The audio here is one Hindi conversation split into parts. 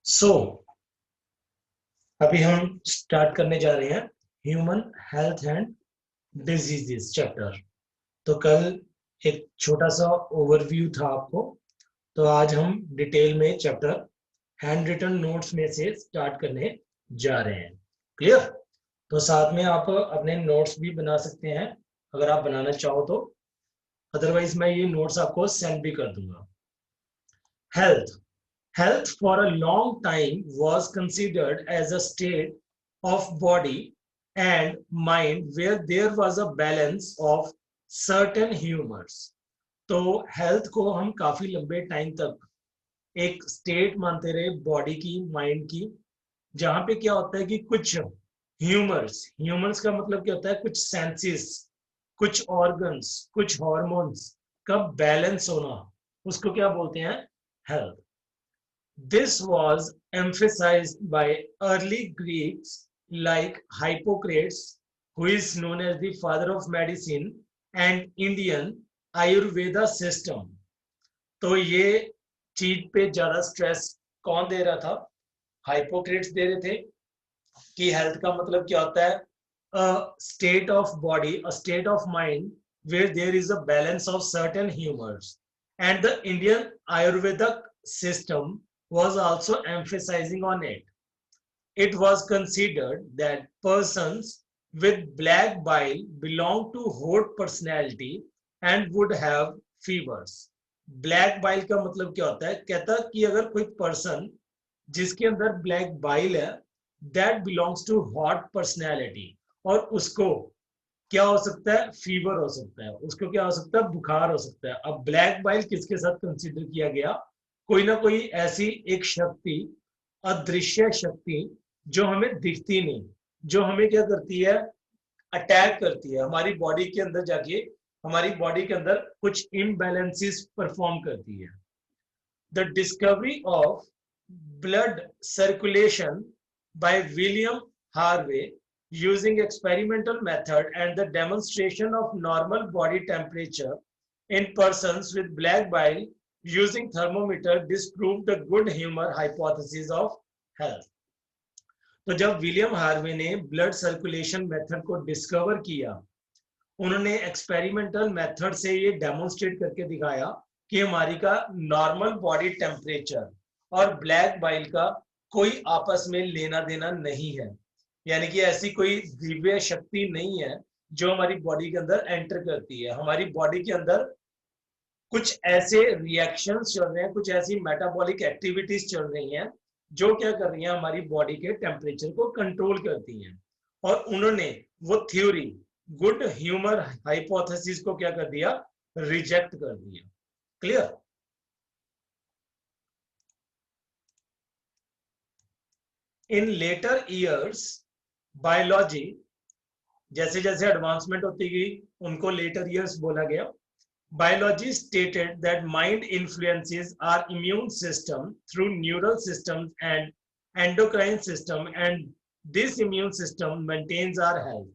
सो अभी हम स्टार्ट करने जा रहे हैं human health and diseases chapter. तो कल एक छोटा सा ओवरव्यू था आपको, तो आज हम डिटेल में चैप्टर हैंड रिटन नोट्स में से स्टार्ट करने जा रहे हैं। क्लियर? तो साथ में आप अपने नोट्स भी बना सकते हैं अगर आप बनाना चाहो तो, अदरवाइज मैं ये नोट्स आपको सेंड भी कर दूंगा। Health Health for a long time was considered as a state of body and mind where there was a balance of certain humors. तो हेल्थ को हम काफी लंबे टाइम तक एक स्टेट मानते रहे बॉडी की, माइंड की, जहां पे क्या होता है कि कुछ ह्यूमर्स का मतलब क्या होता है, कुछ सेंसेस, कुछ ऑर्गन्स, कुछ हॉर्मोन्स का बैलेंस होना, उसको क्या बोलते हैं? Health. This was emphasized by early Greeks like Hippocrates, who is known as the father of medicine, and Indian Ayurveda system. तो ये चीज पे ज्यादा स्ट्रेस कौन दे रहा था? हाइपोक्रेट्स दे रहे थे कि हेल्थ का मतलब क्या होता है? A state of body, a state of mind where there is a balance of certain humors. And the Indian Ayurvedic system was also emphasizing on it. It was considered that persons with black bile belong to hot personality and would have fevers. Black bile का मतलब क्या होता है? कहता कि अगर कोई पर्सन जिसके अंदर ब्लैक बाइल है, that belongs to hot personality, और उसको क्या हो सकता है? फीवर हो सकता है, उसको क्या हो सकता है? बुखार हो सकता है। अब ब्लैक बाइल किसके साथ कंसीडर किया गया? कोई ना कोई ऐसी एक शक्ति, अदृश्य शक्ति, जो हमें दिखती नहीं, जो हमें क्या करती है? अटैक करती है, हमारी बॉडी के अंदर जाके हमारी बॉडी के अंदर कुछ इम्बैलेंसेस परफॉर्म करती है। The discovery of blood circulation by William Harvey using experimental method and the demonstration of normal body temperature in persons with black bile using thermometer disproved the good humor hypothesis of health. तो जब विलियम हार्वे ने ब्लड सर्कुलेशन मेथड को डिस्कवर किया, उन्होंने एक्सपेरिमेंटल मेथड से ये डेमोन्स्ट्रेट करके दिखाया कि हमारी का नॉर्मल बॉडी टेम्परेचर और ब्लैक बाइल का कोई आपस में लेना देना नहीं है, यानी कि ऐसी कोई दिव्य शक्ति नहीं है जो हमारी बॉडी के अंदर एंटर करती है। हमारी बॉडी के अंदर कुछ ऐसे रिएक्शंस चल रहे हैं, कुछ ऐसी मेटाबॉलिक एक्टिविटीज चल रही हैं जो क्या कर रही हैं? हमारी बॉडी के टेम्परेचर को कंट्रोल करती हैं। और उन्होंने वो थ्योरी, गुड ह्यूमर हाइपोथेसिस को क्या कर दिया? रिजेक्ट कर दिया। क्लियर? इन लेटर ईयर्स बायोलॉजी, जैसे जैसे एडवांसमेंट होती गई उनको लेटर ईयर्स बोला गया। Biology stated that mind influences our immune system through neural systems and endocrine system and this immune system maintains our health.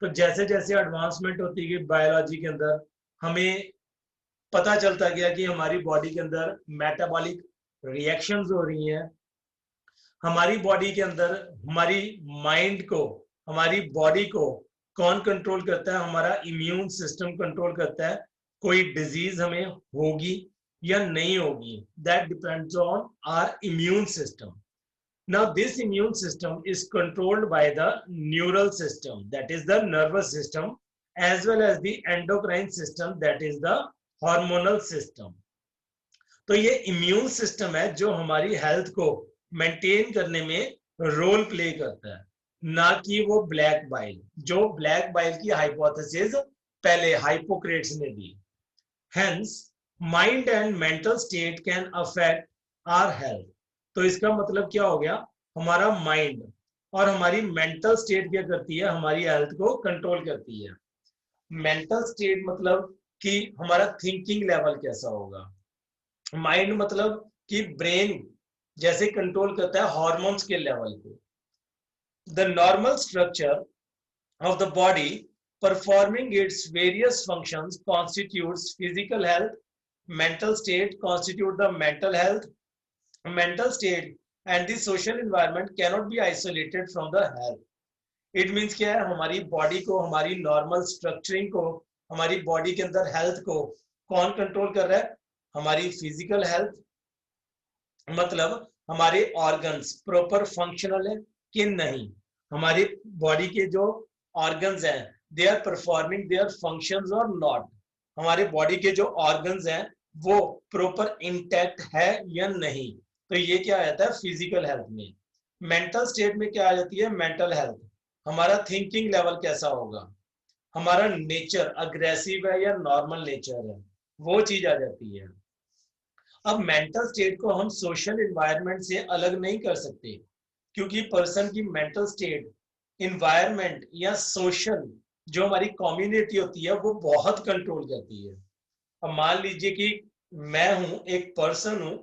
तो जैसे जैसे एडवांसमेंट होती गई बायोलॉजी के अंदर, हमें पता चलता गया कि हमारी बॉडी के अंदर मेटाबॉलिक रिएक्शंस हो रही हैं। हमारी बॉडी के अंदर हमारी माइंड को, हमारी बॉडी को कौन कंट्रोल करता है? हमारा इम्यून सिस्टम कंट्रोल करता है। कोई डिजीज हमें होगी या नहीं होगी, that depends on our immune system. Now this immune system is controlled by the neural system, that is the nervous system, as well as the endocrine system, that is the hormonal system. तो ये इम्यून सिस्टम है जो हमारी हेल्थ को मेंटेन करने में रोल प्ले करता है, ना कि वो ब्लैक बाइल, जो ब्लैक बाइल की हाइपोथेसिस पहले हाइपोक्रेट्स ने दी। Hence, mind and mental state can affect our health. तो इसका मतलब क्या हो गया? हमारा माइंड और हमारी मेंटल स्टेट क्या करती है? हमारी हेल्थ को कंट्रोल करती है। मेंटल स्टेट मतलब कि हमारा थिंकिंग लेवल कैसा होगा। माइंड मतलब कि ब्रेन जैसे कंट्रोल करता है हार्मोन्स के लेवल को। The normal structure of the body performing its various functions constitutes physical health. Mental state constitute the mental health. Mental state and the social environment cannot be isolated from the health. It means क्या है, हमारी बॉडी को, हमारी नॉर्मल स्ट्रक्चरिंग को, हमारी बॉडी के अंदर हेल्थ को कौन कंट्रोल कर रहा है? हमारी फिजिकल हेल्थ, मतलब हमारे ऑर्गन्स प्रॉपर फंक्शनल है कि नहीं, हमारी बॉडी के जो ऑर्गन्स हैं they are performing their functions और नॉट, हमारे बॉडी के जो ऑर्गन्स हैं वो प्रॉपर इंटैक्ट है या नहीं। तो ये क्या आता है फिजिकल हेल्थ में। मेंटल स्टेट में क्या आ जाती है? मेंटल हेल्थ, हमारा थिंकिंग लेवल कैसा होगा, हमारा नेचर अग्रेसिव है या नॉर्मल नेचर है, वो चीज आ जाती है। अब मेंटल स्टेट को हम सोशल एनवायरनमेंट से अलग नहीं कर सकते, क्योंकि पर्सन की मेंटल स्टेट एनवायरनमेंट या सोशल जो हमारी कम्युनिटी होती है वो बहुत कंट्रोल करती है। अब मान लीजिए कि मैं हूं, एक पर्सन हूं,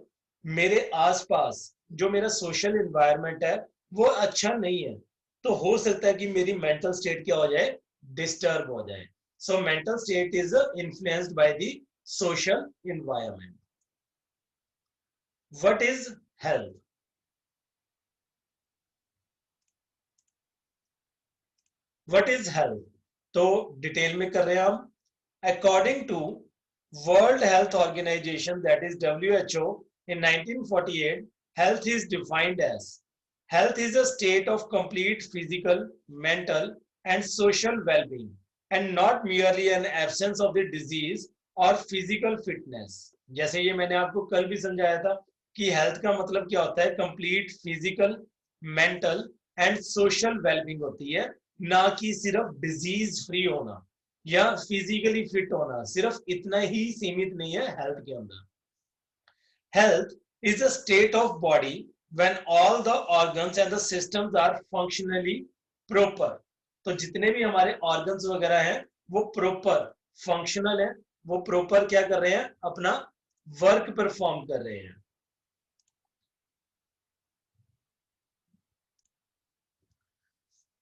मेरे आसपास जो मेरा सोशल एनवायरनमेंट है वो अच्छा नहीं है, तो हो सकता है कि मेरी मेंटल स्टेट क्या हो जाए? डिस्टर्ब हो जाए। So mental state is influenced by the social environment. What is health? What is health? तो डिटेल में कर रहे हैं हम। According to World Health Organization, that is WHO, in 1948, health is defined as health is a state of complete physical, mental, and social well-being, and not merely an absence of the disease or physical fitness। जैसे ये मैंने आपको कल भी समझाया था कि हेल्थ का मतलब क्या होता है? Complete physical, mental and social wellbeing होती है, ना कि सिर्फ डिजीज फ्री होना या फिजिकली फिट होना। सिर्फ इतना ही सीमित नहीं है हेल्थ के अंदर। Health is a state of body when all the organs and the systems are functionally proper. तो जितने भी हमारे ऑर्गन्स वगैरह हैं वो प्रॉपर फंक्शनल है, वो प्रॉपर क्या कर रहे हैं? अपना वर्क परफॉर्म कर रहे हैं।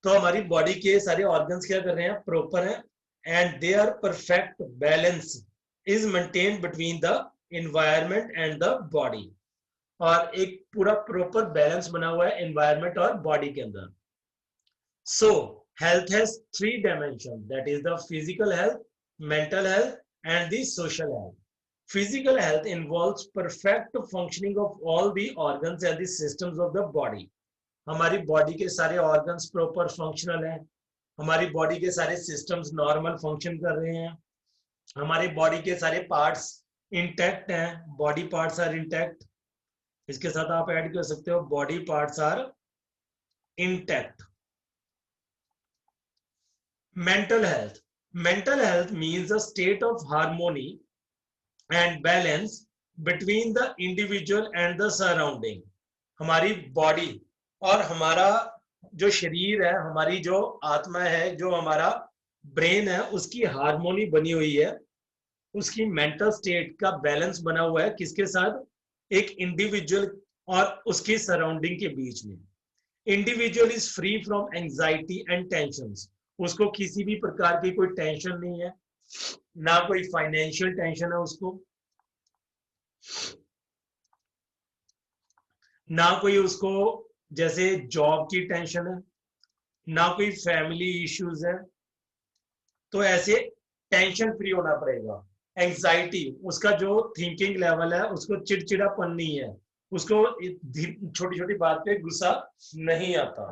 तो हमारी बॉडी के सारे ऑर्गन्स क्या कर रहे हैं? प्रॉपर हैं, and they are perfect balance is maintain between the environment and the body. और एक पूरा प्रॉपर बैलेंस बना हुआ है एनवायरनमेंट और बॉडी के अंदर। सो health has three dimension, that is the physical health, mental health and the social health. Physical health involves perfect functioning of all the organs and the systems of the body। हमारी बॉडी के सारे ऑर्गन्स प्रॉपर फंक्शनल हैं, हमारी बॉडी के सारे सिस्टम्स नॉर्मल फंक्शन कर रहे हैं, हमारे बॉडी के सारे पार्ट्स इंटैक्ट हैं, बॉडी पार्ट्स आर इंटैक्ट। इसके साथ आप ऐड कर सकते हो body parts are intact. Mental health means a state of harmony and balance between the individual and the surrounding. हमारी बॉडी और हमारा जो शरीर है, हमारी जो आत्मा है, जो हमारा ब्रेन है, उसकी हार्मोनी बनी हुई है, उसकी मेंटल स्टेट का बैलेंस बना हुआ है किसके साथ? एक इंडिविजुअल और उसकी सराउंडिंग के बीच में। Individual is free from anxiety and tension, उसको किसी भी प्रकार की कोई टेंशन नहीं है, ना कोई फाइनेंशियल टेंशन है उसको, ना कोई उसको जैसे जॉब की टेंशन है, ना कोई फैमिली इश्यूज है। तो ऐसे टेंशन फ्री होना पड़ेगा। एंजाइटी, उसका जो थिंकिंग लेवल है उसको चिड़चिड़ापन नहीं है, उसको छोटी छोटी बात पे गुस्सा नहीं आता।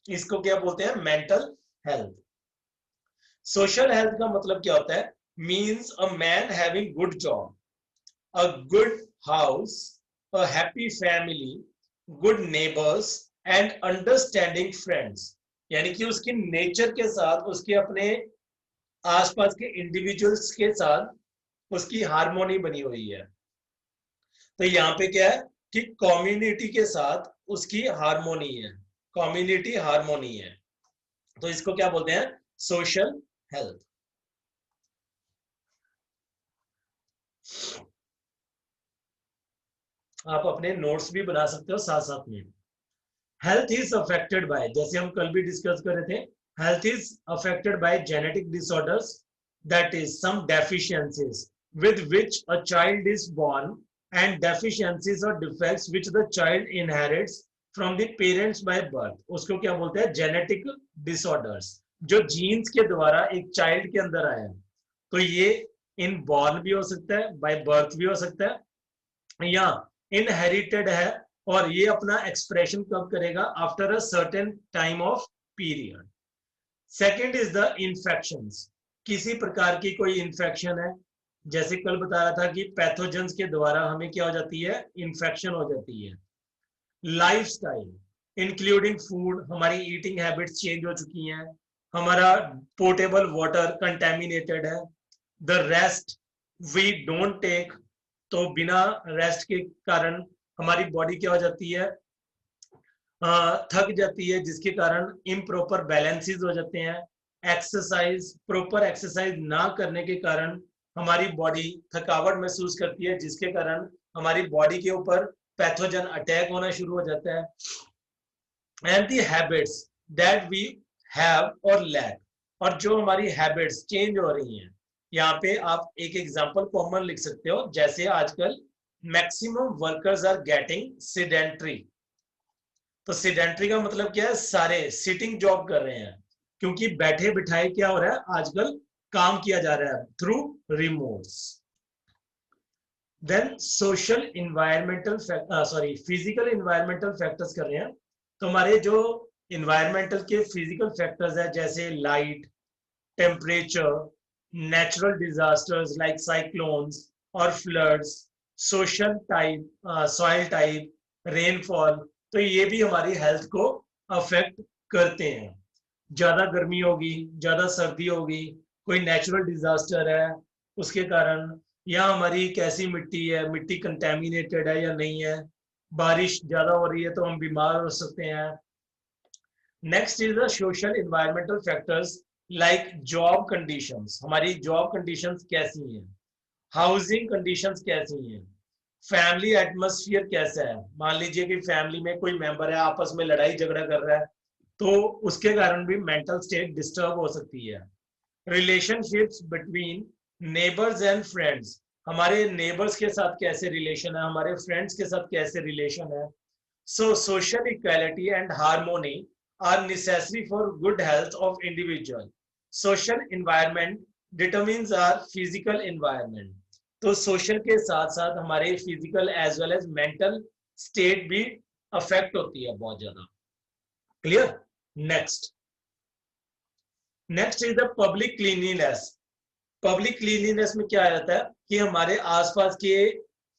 इसको क्या बोलते हैं? Mental health. सोशल हेल्थ का मतलब क्या होता है? Means a man having good job, a good house, a happy family, good neighbors and understanding friends। यानी कि उसके नेचर के साथ, उसके अपने आसपास के इंडिविजुअल्स के साथ उसकी हार्मोनी बनी हुई है। तो यहाँ पे क्या है कि कम्युनिटी के साथ उसकी हार्मोनी है, कम्युनिटी हार्मोनी है। तो इसको क्या बोलते हैं? Social health. आप अपने नोट्स भी बना सकते हो साथ साथ में। हेल्थ इज अफेक्टेड बाय, जैसे हम कल भी डिस्कस कर रहे थे, health is affected by genetic disorders, that is some deficiencies with which a child is born and deficiencies और defects which the child inherits from the parents by birth, उसको क्या बोलते हैं, जेनेटिक डिसऑर्डर्स, जो जीन्स के द्वारा एक चाइल्ड के अंदर आया। तो ये इन बॉर्न भी हो सकता है, बाय बर्थ भी हो सकता है, या इनहेरिटेड है, और ये अपना एक्सप्रेशन कब करेगा, after a certain time of period. Second is the infections, किसी प्रकार की कोई इंफेक्शन है, जैसे कल बता रहा था कि पैथोजेंस के द्वारा हमें क्या हो जाती है, इंफेक्शन हो जाती है। लाइफस्टाइल इंक्लूडिंग फूड, हमारी ईटिंग हैबिट्स चेंज हो चुकी हैं, हमारा पोर्टेबल वाटर कंटेमिनेटेड है, the rest we don't take, तो बिना रेस्ट के कारण हमारी बॉडी क्या हो जाती है, थक जाती है, जिसके कारण इम्प्रॉपर बैलेंसेस हो जाते हैं। एक्सरसाइज, प्रॉपर एक्सरसाइज ना करने के कारण हमारी बॉडी थकावट महसूस करती है, जिसके कारण हमारी बॉडी के ऊपर पैथोजन अटैक होना शुरू हो जाता है। And the habits that we have और लैक, और जो हमारी हैबिट्स चेंज हो रही हैं, यहाँ पे आप एक एग्जांपल कॉमन लिख सकते हो, जैसे आजकल maximum workers are getting sedentary. तो सिडेंट्री का मतलब क्या है, सारे सिटिंग जॉब कर रहे हैं, क्योंकि बैठे बिठाए क्या हो रहा है आजकल, काम किया जा रहा है through remotes. Then social environmental physical environmental factors कर रहे हैं। तो हमारे जो इन्वायरमेंटल के फिजिकल फैक्टर्स है, जैसे light, temperature, natural disasters like cyclones और floods, social type, soil type, rainfall, तो ये भी हमारी हेल्थ को अफेक्ट करते हैं। ज्यादा गर्मी होगी, ज्यादा सर्दी होगी, कोई नेचुरल डिजास्टर है उसके कारण, या हमारी कैसी मिट्टी है, मिट्टी कंटेमिनेटेड है या नहीं है, बारिश ज्यादा हो रही है तो हम बीमार हो सकते हैं। Next is the social environmental factors like job conditions, हमारी जॉब कंडीशंस कैसी हैं, हाउसिंग कंडीशंस कैसी हैं, फैमिली एटमोस्फियर कैसा है। मान लीजिए कि फैमिली में कोई मेंबर है आपस में लड़ाई झगड़ा कर रहा है, तो उसके कारण भी मेंटल स्टेट डिस्टर्ब हो सकती है। Relationships between neighbours and friends, हमारे नेबर्स के साथ कैसे रिलेशन है, हमारे फ्रेंड्स के साथ कैसे रिलेशन है। So social equality and harmony are necessary for good health of individual. Social environment determines our physical environment, तो सोशल के साथ साथ हमारे physical as well as mental state भी अफेक्ट होती है बहुत ज्यादा। Clear. Next next is the public cleanliness. Public cleanliness में क्या रहता है कि हमारे आसपास के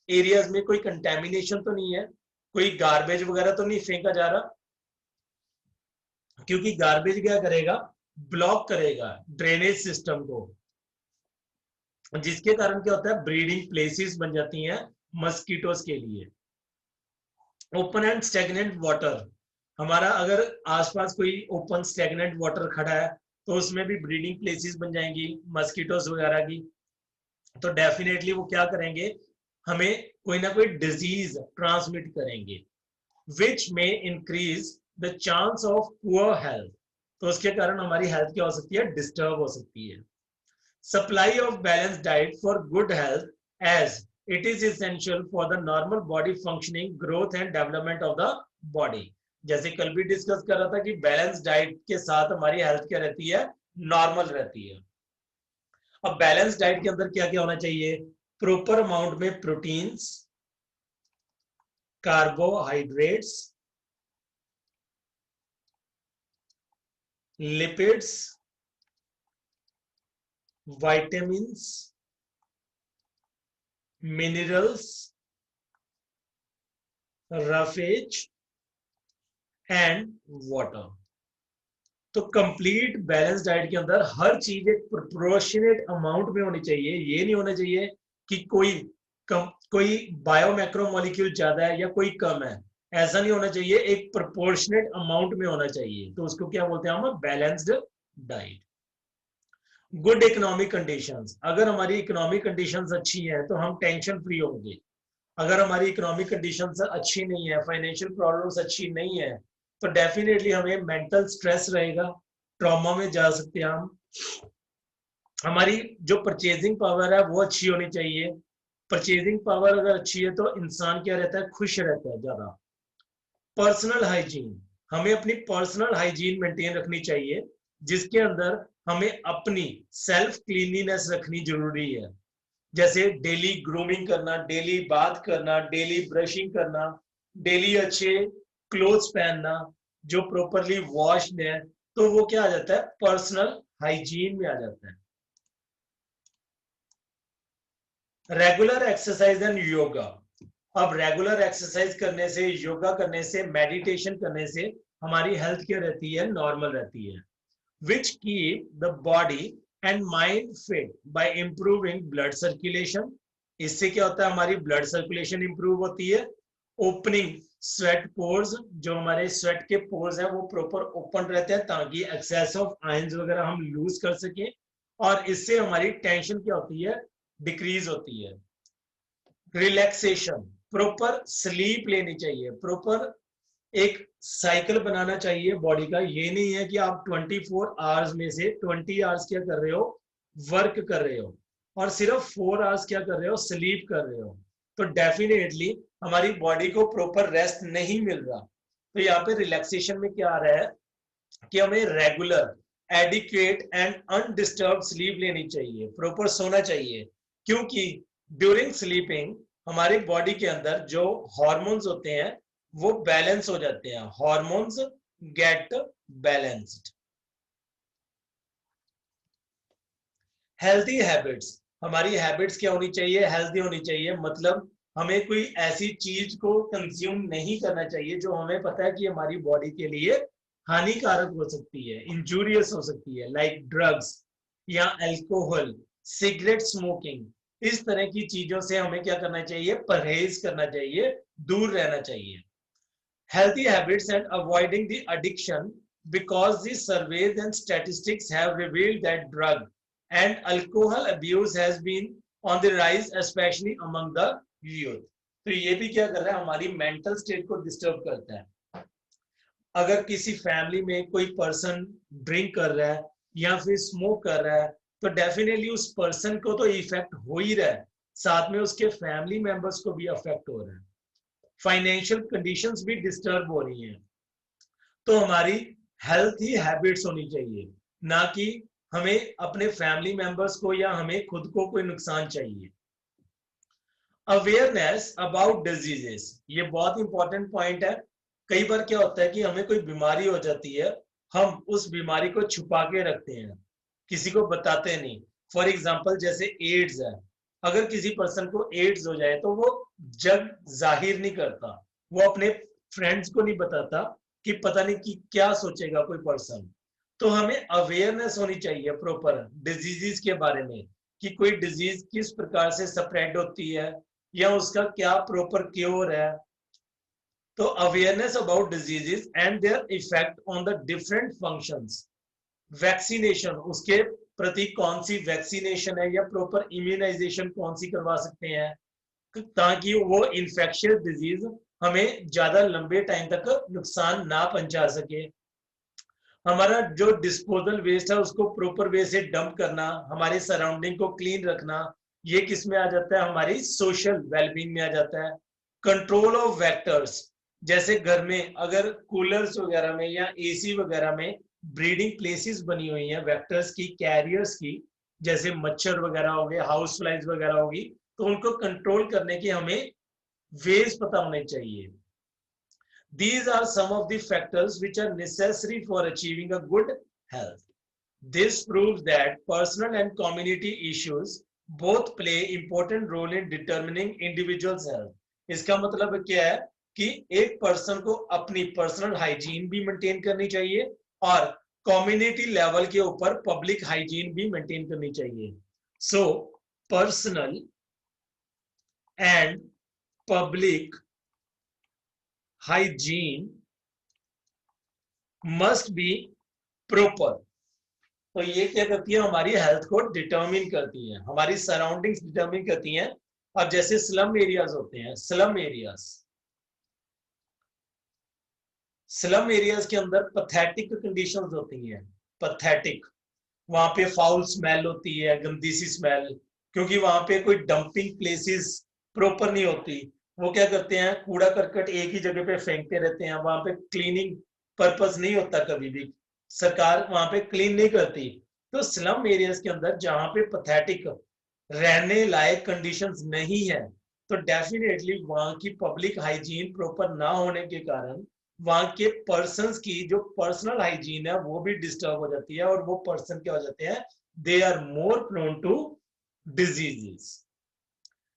एरियाज में कोई कंटेमिनेशन तो नहीं है, कोई गार्बेज वगैरह तो नहीं फेंका जा रहा, क्योंकि गार्बेज क्या करेगा, ब्लॉक करेगा ड्रेनेज सिस्टम को, जिसके कारण क्या होता है, ब्रीडिंग प्लेसेस बन जाती हैं मस्कीटोस के लिए। ओपन एंड स्टेगनेंट वाटर, हमारा अगर आसपास कोई ओपन स्टेगनेंट वाटर खड़ा है तो उसमें भी ब्रीडिंग प्लेसेस बन जाएंगी मस्कीटोस वगैरह की, तो डेफिनेटली वो क्या करेंगे, हमें कोई ना कोई डिजीज ट्रांसमिट करेंगे, विच में increase the chance of poor health, तो उसके कारण हमारी हेल्थ क्या हो सकती है, डिस्टर्ब हो सकती है। Supply of balance diet for good health as it is essential for the normal body functioning, growth and development of the body. जैसे कल भी डिस्कस कर रहा था कि बैलेंस डाइट के साथ हमारी हेल्थ क्या रहती है, नॉर्मल रहती है। अब बैलेंस डाइट के अंदर क्या क्या होना चाहिए, प्रॉपर अमाउंट में proteins, carbohydrates, lipids, vitamins, minerals, roughage and water। तो कंप्लीट बैलेंस डाइट के अंदर हर चीज एक प्रोपोर्शनेट अमाउंट में होनी चाहिए। ये नहीं होना चाहिए कि कोई बायो मैक्रोमोलिक्यूल ज्यादा है या कोई कम है, ऐसा नहीं होना चाहिए, एक प्रोपोर्शनेट अमाउंट में होना चाहिए, तो उसको क्या बोलते हैं हम, balanced diet. Good economic conditions, अगर हमारी इकोनॉमिक कंडीशंस अच्छी है तो हम टेंशन फ्री होंगे। अगर हमारी इकोनॉमिक कंडीशंस अच्छी नहीं है, फाइनेंशियल प्रॉब्लम्स अच्छी नहीं है, तो डेफिनेटली हमें मेंटल स्ट्रेस रहेगा, ट्रॉमा में जा सकते हैं हम। हमारी जो परचेजिंग पावर है वो अच्छी होनी चाहिए, परचेजिंग पावर अगर अच्छी है तो इंसान क्या रहता है, खुश रहता है ज्यादा। पर्सनल हाइजीन, हमें अपनी पर्सनल हाइजीन मेंटेन रखनी चाहिए, जिसके अंदर हमें अपनी सेल्फ क्लीनलीनेस रखनी जरूरी है। जैसे डेली ग्रूमिंग करना, डेली बात करना, डेली ब्रशिंग करना, डेली अच्छे क्लोथ्स पहनना जो प्रॉपरली वॉश्ड है, तो वो क्या आ जाता है, पर्सनल हाइजीन में आ जाता है। रेगुलर एक्सरसाइज एंड योगा, अब रेगुलर एक्सरसाइज करने से, योगा करने से, मेडिटेशन करने से हमारी हेल्थ क्या रहती है, नॉर्मल रहती है। Which keep the body and mind fit by improving blood circulation, इससे क्या होता है, हमारी ब्लड सर्कुलेशन इंप्रूव होती है। ओपनिंग स्वेट पोर्स, जो हमारे स्वेट के पोर्स हैं वो प्रॉपर ओपन रहते हैं ताकि एक्सेस ऑफ आयंस वगैरह हम लूज कर सकें, और इससे हमारी टेंशन क्या होती है, डिक्रीज होती है। रिलैक्सेशन, प्रॉपर स्लीप लेनी चाहिए, प्रॉपर एक साइकिल बनाना चाहिए बॉडी का। ये नहीं है कि आप 24 आवर्स में से 20 आवर्स क्या कर रहे हो, वर्क कर रहे हो, और सिर्फ 4 आवर्स क्या कर रहे हो, स्लीप कर रहे हो, तो डेफिनेटली हमारी बॉडी को प्रॉपर रेस्ट नहीं मिल रहा। तो यहाँ पे रिलैक्सेशन में क्या आ रहा है कि हमें regular adequate and undisturb sleep लेनी चाहिए, प्रॉपर सोना चाहिए, क्योंकि ड्यूरिंग स्लीपिंग हमारी बॉडी के अंदर जो हॉर्मोन्स होते हैं वो बैलेंस हो जाते हैं, hormones get balanced. Healthy habits, हमारी हैबिट्स क्या होनी चाहिए, हेल्थी होनी चाहिए, मतलब हमें कोई ऐसी चीज को कंज्यूम नहीं करना चाहिए जो हमें पता है कि हमारी बॉडी के लिए हानिकारक हो सकती है, इंजूरियस हो सकती है, लाइक ड्रग्स या अल्कोहल, सिगरेट स्मोकिंग। इस तरह की चीजों से हमें क्या करना चाहिए, परहेज करना चाहिए, दूर रहना चाहिए। Healthy habits and avoiding the addiction, because the surveys and statistics have revealed that drug and alcohol abuse has been on the rise, especially among the youth. तो ये भी क्या कर रहा है, हमारी मेंटल स्टेट को डिस्टर्ब करता है। अगर किसी फैमिली में कोई पर्सन ड्रिंक कर रहा है या फिर स्मोक कर रहा है, तो डेफिनेटली उस पर्सन को तो इफेक्ट हो ही रहा है, साथ में उसके फैमिली मेंबर्स को भी अफेक्ट हो रहा है, फाइनेंशियल कंडीशंस भी डिस्टर्ब हो रही हैं। तो हमारी हेल्थ ही हैबिट्स होनी चाहिए, ना कि हमें अपने फैमिली मेंबर्स को या हमें खुद को कोई नुकसान चाहिए। अवेयरनेस अबाउट डिजीजेस, ये बहुत इंपॉर्टेंट पॉइंट है। कई बार क्या होता है कि हमें कोई बीमारी हो जाती है, हम उस बीमारी को छुपा के रखते हैं, किसी को बताते नहीं। फॉर एग्जाम्पल जैसे एड्स है, अगर किसी पर्सन को एड्स हो जाए तो वो जग जाहिर नहीं करता, वो अपने फ्रेंड्स को नहीं बताता कि पता नहीं कि क्या सोचेगा कोई पर्सन। तो हमें अवेयरनेस होनी चाहिए प्रॉपर डिजीजेस के बारे में, कि कोई डिजीज किस प्रकार से स्प्रेड होती है या उसका क्या प्रॉपर क्योर है। तो awareness about diseases and their effect on the different functions. Vaccination, उसके प्रति कौन सी वैक्सीनेशन है या प्रॉपर इम्यूनाइजेशन कौन सी करवा सकते हैं, ताकि वो इन्फेक्शियस डिजीज हमें ज्यादा लंबे टाइम तक नुकसान ना पहुंचा सके। हमारा जो डिस्पोजल वेस्ट है उसको प्रॉपर वे से डंप करना, हमारे सराउंडिंग को क्लीन रखना, ये किस में आ जाता है, हमारी सोशल वेलबींग में आ जाता है। कंट्रोल ऑफ वेक्टर्स, जैसे घर में अगर कूलर्स वगैरह में या एसी वगैरह में ब्रीडिंग प्लेसेस बनी हुई हैं वेक्टर्स की, कैरियर्स की, जैसे मच्छर वगैरह हो गए, हाउस फ्लाइज वगैरह होगी, तो उनको कंट्रोल करने की हमें वेज पता होने चाहिए। These are some of the factors which are necessary for achieving a good health. This proves that personal and community issues both play important role in determining individual's health. इसका मतलब क्या है कि एक पर्सन को अपनी पर्सनल हाइजीन भी मेंटेन करनी चाहिए और कम्युनिटी लेवल के ऊपर पब्लिक हाइजीन भी मेंटेन करनी चाहिए। So personal and public hygiene must be proper। तो ये क्या करती है, हमारी हेल्थ को डिटरमिन करती है, हमारी सराउंडिंग्स डिटरमिन करती हैं। अब जैसे स्लम एरियाज होते हैं, स्लम एरियाज के अंदर पैथेटिक कंडीशंस होती हैं, पैथेटिक, वहां पे फाउल स्मेल होती है, गंदी सी स्मेल, क्योंकि वहां पे कोई डंपिंग प्लेसेस प्रॉपर नहीं होती। वो क्या करते हैं, कूड़ा करकट एक ही जगह पे फेंकते रहते हैं, वहां पे क्लीनिंग पर्पस नहीं होता, कभी भी सरकार वहां पे क्लीन नहीं करती। तो स्लम एरियाज के अंदर जहां पे पैथेटिक रहने लायक कंडीशंस नहीं है, तो डेफिनेटली वहां की पब्लिक हाइजीन प्रॉपर ना होने के कारण वहां के पर्सन्स की जो पर्सनल हाइजीन है वो भी डिस्टर्ब हो जाती है, और वो पर्सन क्या हो जाते हैं, they are more prone to diseases.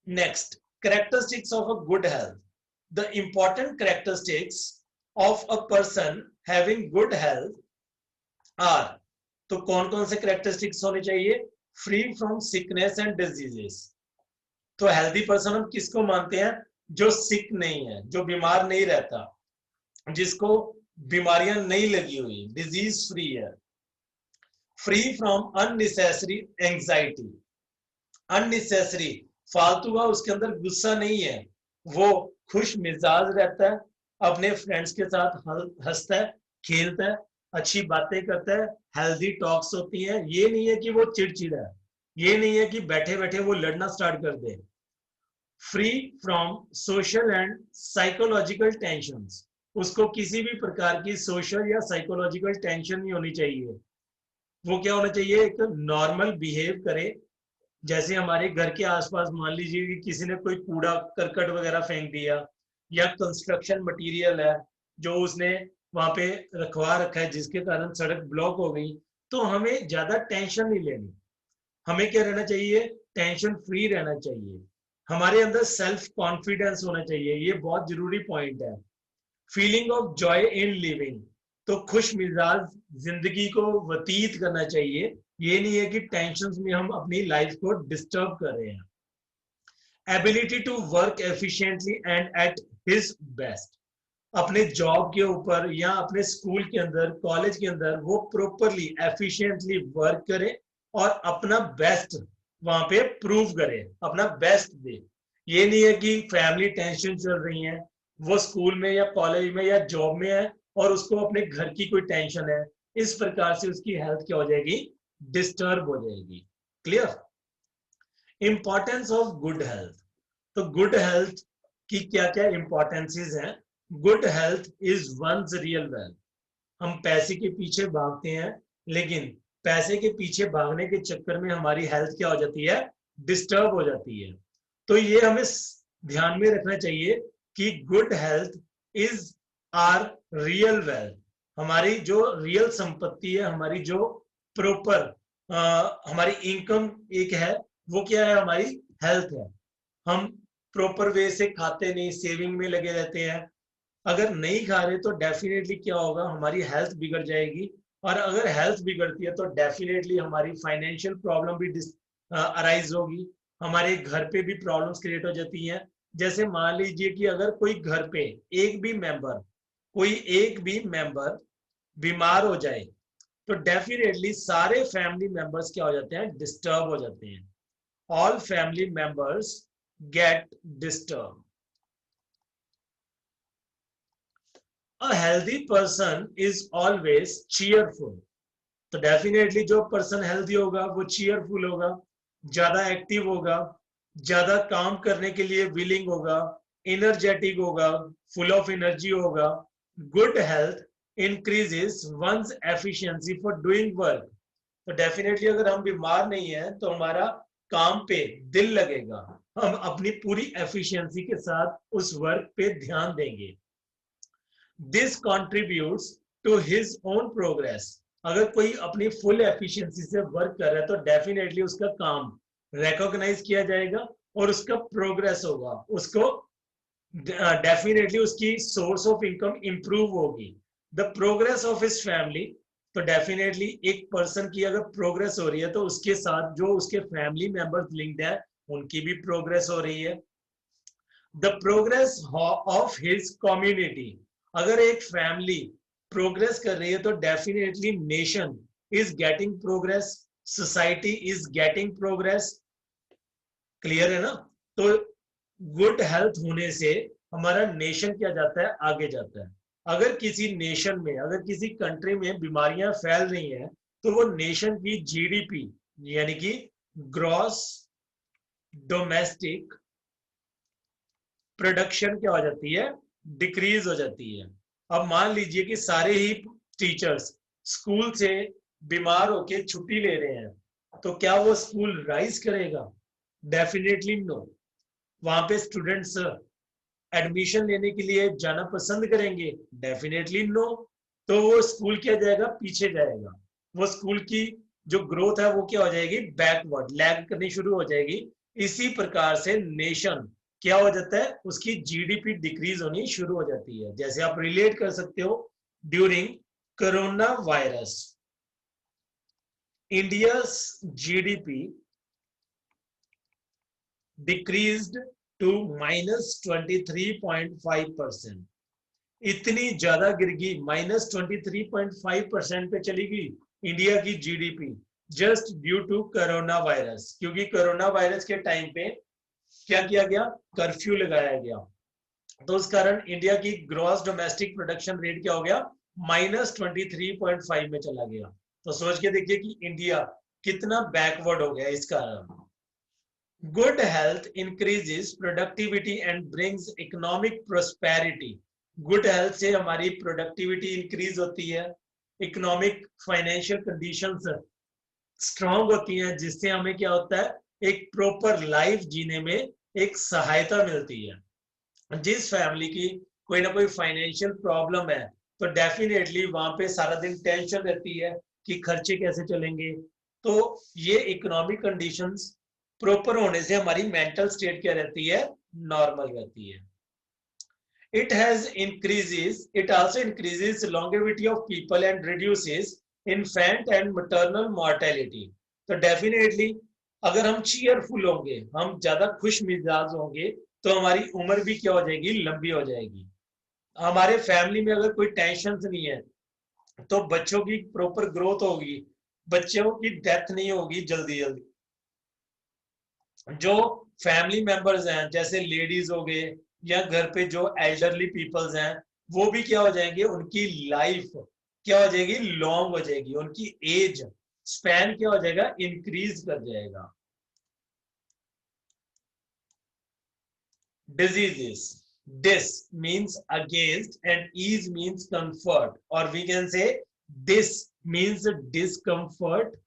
Next, characteristics of a good health. The important characteristics of a person having good health are, तो कौन कौन से characteristics होने चाहिए, free from sickness and diseases. तो हेल्दी पर्सन हम किसको मानते हैं, जो सिक नहीं है, जो बीमार नहीं रहता, जिसको बीमारियां नहीं लगी हुई, डिजीज फ्री है। Free from unnecessary anxiety, unnecessary फालतू का उसके अंदर गुस्सा नहीं है, वो खुश मिजाज रहता है, अपने फ्रेंड्स के साथ हंसता है, खेलता है, अच्छी बातें करता है, हेल्दी टॉक्स होती हैं। ये नहीं है कि वो चिड़चिड़ा है, ये नहीं है कि बैठे बैठे वो लड़ना स्टार्ट कर दे। Free from social and psychological tensions, उसको किसी भी प्रकार की सोशल या साइकोलॉजिकल टेंशन नहीं होनी चाहिए। वो क्या होना चाहिए, एक नॉर्मल बिहेव करे। जैसे हमारे घर के आसपास मान लीजिए कि किसी ने कोई कूड़ा करकट वगैरह फेंक दिया, या कंस्ट्रक्शन मटेरियल है जो उसने वहां पे रखवा रखा है जिसके कारण सड़क ब्लॉक हो गई, तो हमें ज्यादा टेंशन नहीं लेनी। हमें क्या रहना चाहिए, टेंशन फ्री रहना चाहिए। हमारे अंदर सेल्फ कॉन्फिडेंस होना चाहिए, ये बहुत जरूरी पॉइंट है। Feeling of joy in living, तो खुश मिजाज जिंदगी को व्यतीत करना चाहिए। ये नहीं है कि टेंशन में हम अपनी लाइफ को डिस्टर्ब कर रहे हैं। Ability to work efficiently and at his best, अपने जॉब के ऊपर या अपने स्कूल के अंदर, कॉलेज के अंदर वो प्रॉपरली एफिशिएंटली वर्क करे और अपना बेस्ट वहां पे प्रूव करे, अपना बेस्ट दे। ये नहीं है कि फैमिली टेंशन चल रही है, वो स्कूल में या कॉलेज में या जॉब में है और उसको अपने घर की कोई टेंशन है, इस प्रकार से उसकी हेल्थ क्या हो जाएगी, डिस्टर्ब हो जाएगी। Clear. Importance of good health, तो गुड हेल्थ की क्या क्या इंपॉर्टेंसेस हैं। Good health is one's real wealth. हम पैसे के पीछे भागते हैं, लेकिन पैसे के पीछे भागने के चक्कर में हमारी हेल्थ क्या हो जाती है, डिस्टर्ब हो जाती है। तो ये हमें ध्यान में रखना चाहिए कि good health is our real wealth. हमारी जो रियल संपत्ति है, हमारी जो प्रॉपर हमारी इनकम एक है, वो क्या है, हमारी हेल्थ है। हम प्रॉपर वे से खाते नहीं, सेविंग में लगे रहते हैं। अगर नहीं खा रहे तो डेफिनेटली क्या होगा, हमारी हेल्थ बिगड़ जाएगी, और अगर हेल्थ बिगड़ती है तो डेफिनेटली हमारी फाइनेंशियल प्रॉब्लम भी अराइज होगी, हमारे घर पे भी प्रॉब्लम्स क्रिएट हो जाती हैं। जैसे मान लीजिए कि अगर कोई घर पे एक भी मेंबर, कोई एक भी मेंबर बीमार हो जाए, तो डेफिनेटली सारे फैमिली मेंबर्स क्या हो जाते हैं, डिस्टर्ब हो जाते हैं। All family members get disturb. A healthy person is always cheerful, तो डेफिनेटली जो पर्सन हेल्दी होगा वो चीयरफुल होगा, ज्यादा एक्टिव होगा, ज्यादा काम करने के लिए विलिंग होगा, एनर्जेटिक होगा, फुल ऑफ एनर्जी होगा। Good health increases one's efficiency for doing work, तो डेफिनेटली अगर हम बीमार नहीं है तो हमारा काम पे दिल लगेगा, हम अपनी पूरी एफिशिएंसी के साथ उस वर्क पे ध्यान देंगे। This contributes to his own progress, अगर कोई अपनी फुल एफिशिएंसी से वर्क कर रहा है तो डेफिनेटली उसका काम रिकॉग्नाइज किया जाएगा और उसका प्रोग्रेस होगा, उसको डेफिनेटली उसकी सोर्स ऑफ इनकम इंप्रूव होगी। The progress of his family, तो डेफिनेटली एक पर्सन की अगर प्रोग्रेस हो रही है तो उसके साथ जो उसके फैमिली मेंबर्स लिंक्ड है उनकी भी प्रोग्रेस हो रही है। The progress of his community, अगर एक फैमिली प्रोग्रेस कर रही है तो definitely nation is getting progress, society is getting progress. Clear है ना। तो गुड हेल्थ होने से हमारा नेशन क्या जाता है, आगे जाता है। अगर किसी नेशन में, अगर किसी कंट्री में बीमारियां फैल रही हैं तो वो नेशन की जीडीपी यानी कि ग्रॉस डोमेस्टिक प्रोडक्शन क्या हो जाती है, डिक्रीज हो जाती है। अब मान लीजिए कि सारे ही टीचर्स स्कूल से बीमार होके छुट्टी ले रहे हैं, तो क्या वो स्कूल राइज करेगा? Definitely no. वहां पे स्टूडेंट्स एडमिशन लेने के लिए जाना पसंद करेंगे? Definitely no. तो वो स्कूल क्या जाएगा, पीछे जाएगा। वो स्कूल की जो ग्रोथ है वो क्या हो जाएगी, बैकवर्ड, लैग करनी शुरू हो जाएगी। इसी प्रकार से नेशन क्या हो जाता है, उसकी जीडीपी डिक्रीज होनी शुरू हो जाती है। जैसे आप रिलेट कर सकते हो, during corona virus India's GDP decreased to -23.5%। इतनी ज्यादा गिर गई, -23.5% पे चली गई इंडिया की GDP, just due to corona virus. क्योंकि कोरोना वायरस के टाइम पे क्या किया गया, कर्फ्यू लगाया गया। तो उस कारण इंडिया की ग्रॉस डोमेस्टिक प्रोडक्शन रेट क्या हो गया, -23.5 में चला गया। तो सोच के देखिए कि इंडिया कितना बैकवर्ड हो गया इस कारण। Good health increases productivity and brings economic prosperity. Good health से हमारी प्रोडक्टिविटी इंक्रीज होती है, इकोनॉमिक फाइनेंशियल कंडीशंस स्ट्रांग होती हैं, जिससे हमें क्या होता है, एक प्रॉपर लाइफ जीने में एक सहायता मिलती है। जिस फैमिली की कोई ना कोई फाइनेंशियल प्रॉब्लम है, तो डेफिनेटली वहां पे सारा दिन टेंशन रहती है कि खर्चे कैसे चलेंगे। तो ये इकोनॉमिक कंडीशंस प्रॉपर होने से हमारी मेंटल स्टेट क्या रहती है, नॉर्मल रहती है। It also increases longevity of people and reduces infant and maternal mortality। तो डेफिनेटली अगर हम चीयरफुल होंगे, हम ज्यादा खुश मिजाज होंगे, तो हमारी उम्र भी क्या हो जाएगी, लंबी हो जाएगी। हमारे फैमिली में अगर कोई टेंशन नहीं है, तो बच्चों की प्रॉपर ग्रोथ होगी, बच्चों की डेथ नहीं होगी जल्दी जल्दी। जो फैमिली मेंबर्स हैं, जैसे लेडीज हो गए या घर पे जो एल्डरली पीपल्स हैं, वो भी क्या हो जाएंगे, उनकी लाइफ क्या हो जाएगी, लॉन्ग हो जाएगी, उनकी एज स्पैन क्या हो जाएगा, इंक्रीज कर जाएगा। Diseases, dis means against and ease means comfort, or we can say this means discomfort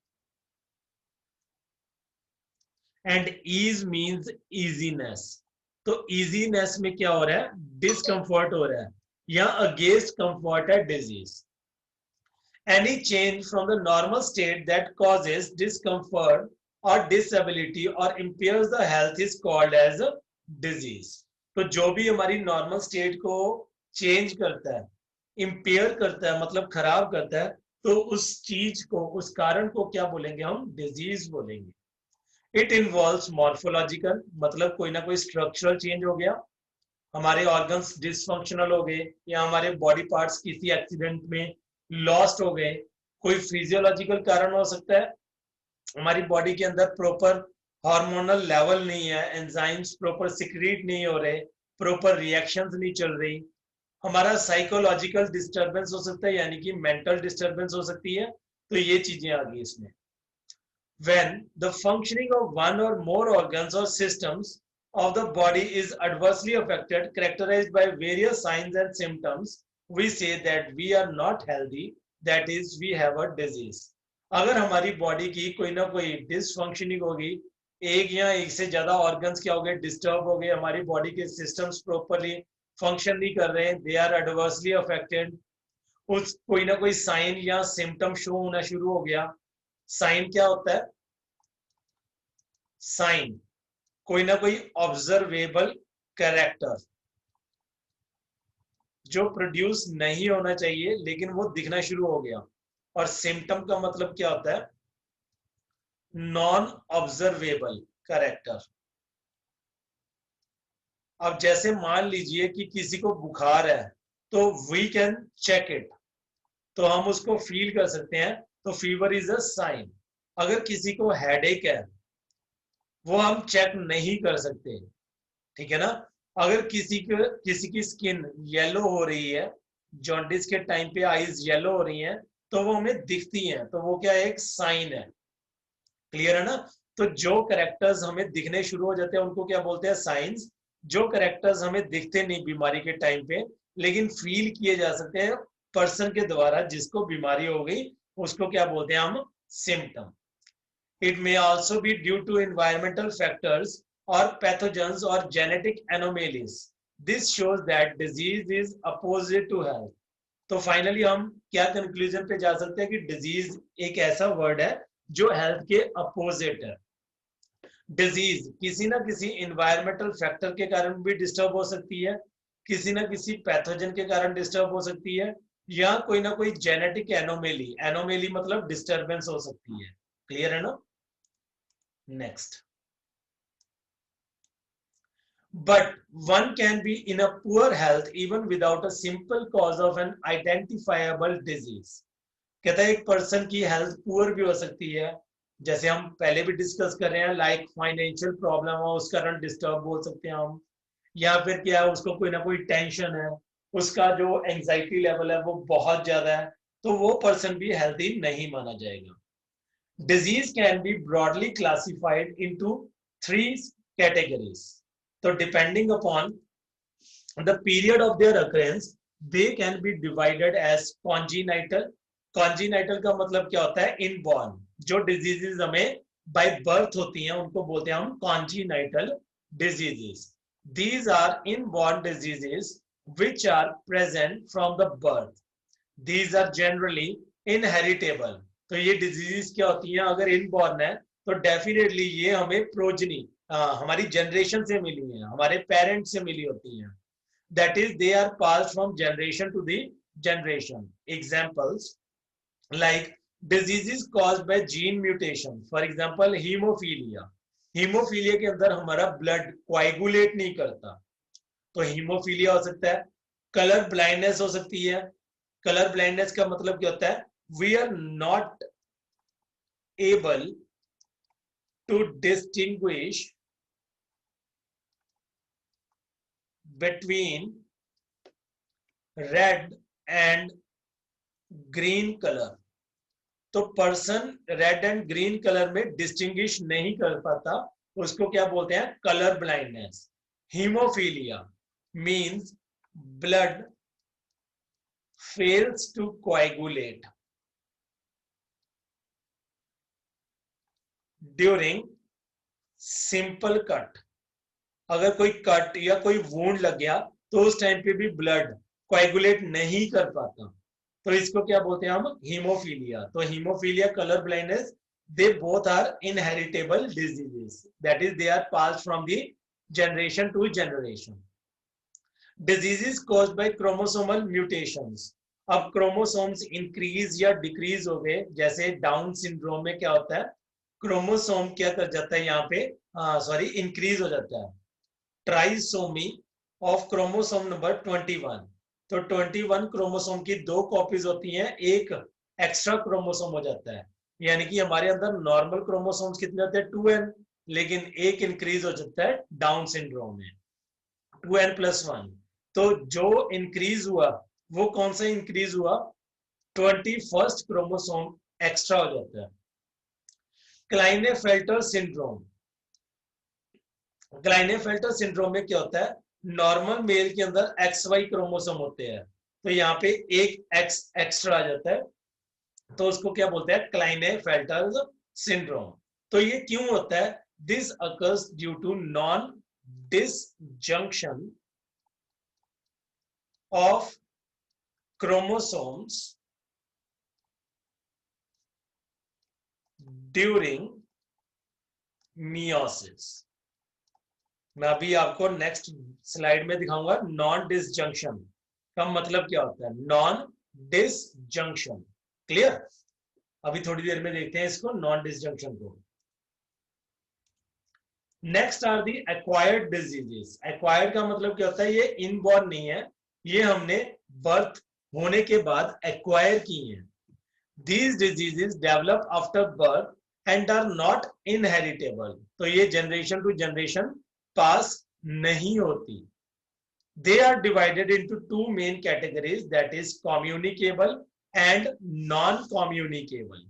and ease means easiness। तो easiness में क्या हो रहा है, discomfort हो रहा है, या against comfort है disease। Any change from the normal state that causes discomfort or disability or impairs the health is called as a disease। तो जो भी हमारी नॉर्मल स्टेट को चेंज करता है, इंपेयर करता है, मतलब खराब करता है, तो उस चीज को, उस कारण को क्या बोलेंगे, हम डिजीज बोलेंगे। इट इन्वॉल्व्स मॉर्फोलॉजिकल, मतलब कोई ना कोई स्ट्रक्चरल चेंज हो गया, हमारे ऑर्गन्स डिसफंक्शनल हो गए, या हमारे बॉडी पार्ट्स किसी एक्सीडेंट में लॉस्ट हो गए। कोई फिजियोलॉजिकल कारण हो सकता है, हमारी बॉडी के अंदर प्रॉपर हार्मोनल लेवल नहीं है, एंजाइम्स प्रॉपर सिक्रीट नहीं हो रहे, प्रॉपर रिएक्शंस नहीं चल रही। हमारा साइकोलॉजिकल डिस्टर्बेंस हो सकता है, यानी कि मेंटल डिस्टर्बेंस हो सकती है। तो ये चीजें आ गई इसमें। When the functioning of one or more organs or systems of the body is adversely affected, characterized by various signs and symptoms, we say that we are not healthy, that is, we have a disease। अगर हमारी बॉडी की कोई ना कोई डिसफंक्शनिंग होगी, एक या एक से ज्यादा ऑर्गन्स क्या हो गए, डिस्टर्ब हो गए, हमारी बॉडी के सिस्टम्स प्रॉपरली फंक्शन नहीं कर रहे हैं, दे आर एडवर्सली अफेक्टेड, उस कोई ना कोई साइन या सिम्टम शो होना शुरू हो गया। साइन क्या होता है, साइन कोई ना कोई ऑब्जर्वेबल कैरेक्टर जो प्रोड्यूस नहीं होना चाहिए लेकिन वो दिखना शुरू हो गया। और सिम्टम का मतलब क्या होता है, नॉन ऑब्जर्वेबल कैरेक्टर। अब जैसे मान लीजिए कि किसी को बुखार है, तो वी कैन चेक इट, तो हम उसको फील कर सकते हैं, तो फीवर इज अ साइन। अगर किसी को हेडेक है, वो हम चेक नहीं कर सकते, ठीक है ना। अगर किसी की स्किन येलो हो रही है, जॉन्डिस के टाइम पे आईज येलो हो रही हैं, तो वो हमें दिखती हैं, तो वो क्या एक साइन है, क्लियर है ना। तो जो करेक्टर्स हमें दिखने शुरू हो जाते हैं उनको क्या बोलते हैं, साइंस। जो करेक्टर्स हमें दिखते नहीं बीमारी के टाइम पे, लेकिन फील किए जा सकते हैं पर्सन के द्वारा जिसको बीमारी हो गई, उसको क्या बोलते हैं हम, symptom. It may also be due to environmental factors or pathogens or genetic anomalies. This shows that disease is opposite to health. तो फाइनली हम क्या कंक्लूजन पे जा सकते हैं कि डिजीज एक ऐसा वर्ड है जो हेल्थ के अपोजिट है। डिजीज किसी ना किसी इन्वायरमेंटल फैक्टर के कारण भी डिस्टर्ब हो सकती है, किसी ना किसी पैथोजन के कारण डिस्टर्ब हो सकती है, या कोई ना कोई जेनेटिक एनोमेली, एनोमेली मतलब डिस्टर्बेंस हो सकती है। क्लियर है ना? Next, but one can be in a poor health even without a simple cause of an identifiable disease. कहता है एक पर्सन की हेल्थ पुअर भी हो सकती है, जैसे हम पहले भी डिस्कस कर रहे हैं, लाइक फाइनेंशियल प्रॉब्लम हो उस कारण डिस्टर्ब बोल सकते हैं हम, या फिर क्या है उसको कोई ना कोई टेंशन है, उसका जो एंजाइटी लेवल है वो बहुत ज्यादा है, तो वो पर्सन भी हेल्थी नहीं माना जाएगा। Disease can be broadly classified into three categories. So depending upon the period of their occurrence, they can be divided as congenital. Congenital का मतलब क्या होता है, इनबॉर्न। जो डिजीजेस हमें बाय बर्थ होती हैं उनको बोलते हैं हम congenital diseases. These are inborn diseases which are present from the birth. These are generally inheritable. तो ये डिजीज क्या होती हैं, अगर इनबॉर्न है तो डेफिनेटली ये हमें प्रोजनी हमारी जनरेशन से मिली है, हमारे पेरेंट्स से मिली होती हैं। That is they are pass from generation to the generation. Examples like diseases caused by gene mutation, for example haemophilia. Haemophilia के अंदर हमारा ब्लड कोएगुलेट नहीं करता, तो हीमोफीलिया हो सकता है। कलर ब्लाइंडनेस हो सकती है। कलर ब्लाइंडनेस का मतलब क्या होता है, we are not able to distinguish between red and green colour. तो person red and green colour में डिस्टिंग्विश नहीं कर पाता, उसको क्या बोलते हैं, colour blindness. Haemophilia means blood fails to coagulate during simple cut. अगर कोई कट या कोई वूंड लग गया तो उस टाइम पे भी ब्लड कोएगुलेट नहीं कर पाता, तो इसको क्या बोलते हैं हम, हीमोफीलिया। तो haemophilia, colour blindness, they both are inheritable diseases, that is they are passed from the generation to generation. Diseases caused by chromosomal mutations. अब क्रोमोसोम्स इंक्रीज या डिक्रीज हो गए, जैसे डाउन सिंड्रोम में क्या होता है, क्रोमोसोम क्या कर जाता है यहाँ पे, सॉरी इंक्रीज हो जाता है। Trisomy of chromosome number 21। तो 21 क्रोमोसोम की दो कॉपीज होती हैं, एक एक्स्ट्रा क्रोमोसोम हो जाता है, यानी कि हमारे अंदर नॉर्मल क्रोमोसोम्स कितने होते हैं, 2n, लेकिन एक इंक्रीज हो जाता है डाउन सिंड्रोम में, 2n+1। तो जो इंक्रीज हुआ वो कौन सा इंक्रीज हुआ, 21st क्रोमोसोम एक्स्ट्रा हो जाता है। क्लाइनेफेल्टर सिंड्रोम। क्लाइनेफेल्टर सिंड्रोम में क्या होता है, नॉर्मल मेल के अंदर XY क्रोमोसोम होते हैं, तो यहाँ पे एक X एक्स्ट्रा आ जाता है, तो उसको क्या बोलते हैं, क्लाइनेफेल्टर सिंड्रोम। तो ये क्यों होता है, this occurs due to non disjunction of chromosomes during meiosis। मैं अभी आपको नेक्स्ट स्लाइड में दिखाऊंगा नॉन डिसजंक्शन का मतलब क्या होता है, नॉन डिसजंक्शन। क्लियर? अभी थोड़ी देर में देखते हैं इसको, नॉन डिसजंक्शन को। Next are the acquired diseases. Acquired का मतलब क्या होता है, ये इनबॉर्न नहीं है, ये हमने बर्थ होने के बाद एक्वायर की हैं। These diseases develop after birth and are not inheritable। तो ये जनरेशन टू जनरेशन पास नहीं होती। They are divided into two main categories, that is communicable and non-communicable।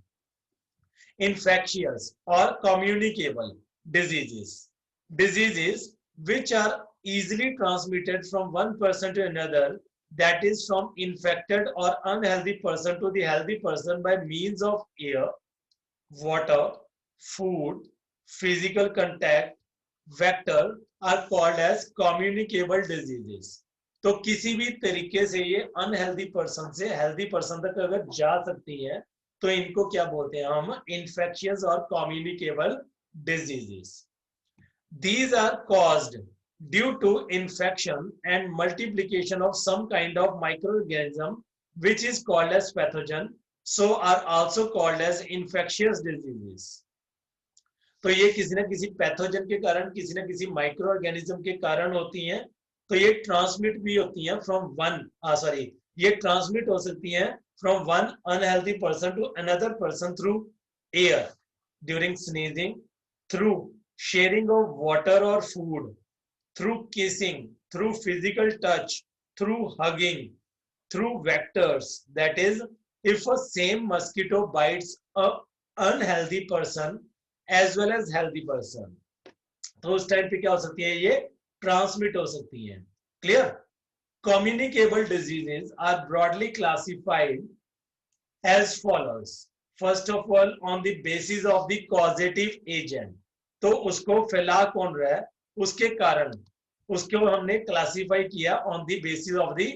infectious or communicable diseases. Diseases which are easily transmitted from one person to another, that is from infected or unhealthy person to the healthy person by means of air, water, food, physical contact, vector are called as communicable diseases. तो किसी भी तरीके से ये अनहेल्दी पर्सन से हेल्दी पर्सन तक अगर जा सकती है तो इनको क्या बोलते हैं हम इन्फेक्शियस और communicable diseases. These are caused due to infection and multiplication of some kind of microorganism which is called as pathogen, so are also called as infectious diseases. तो ये किसी न किसी पैथोजन के कारण किसी न किसी माइक्रो ऑर्गेनिज्म के कारण होती हैं. तो ये ट्रांसमिट भी होती हैं ये ट्रांसमिट हो सकती हैं from one unhealthy person to another person through air, during sneezing, through sharing of water or food, through kissing, through physical touch, through hugging, through vectors. That is, if a same mosquito bites a unhealthy person as well as healthy person, तो उस टाइम पे क्या हो सकती है, ये ट्रांसमिट हो सकती है. Clear? Communicable diseases are broadly classified as follows. First of all, on the basis of the causative agent. तो उसको फैला कौन रहा है, उसके कारण, उसको हमने क्लासिफाई किया on the basis of the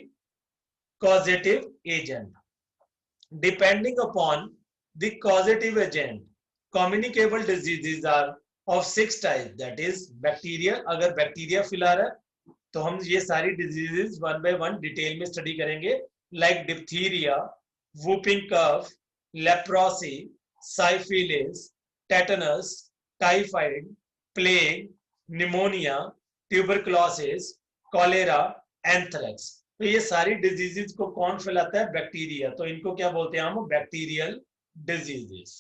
causative agent. Depending upon the causative agent, communicable diseases are of 6 type. That is bacteria. अगर बैक्टीरिया फैला रहा है तो हम ये सारी diseases one by one detail में स्टडी करेंगे, like diphtheria, whooping cough, leprosy, syphilis, tetanus, typhoid, plague, pneumonia, tuberculosis, cholera, anthrax. तो ये सारी डिजीजेस को कौन फैलाता है, बैक्टीरिया. तो इनको क्या बोलते हैं हम, बैक्टीरियल डिजीजेस.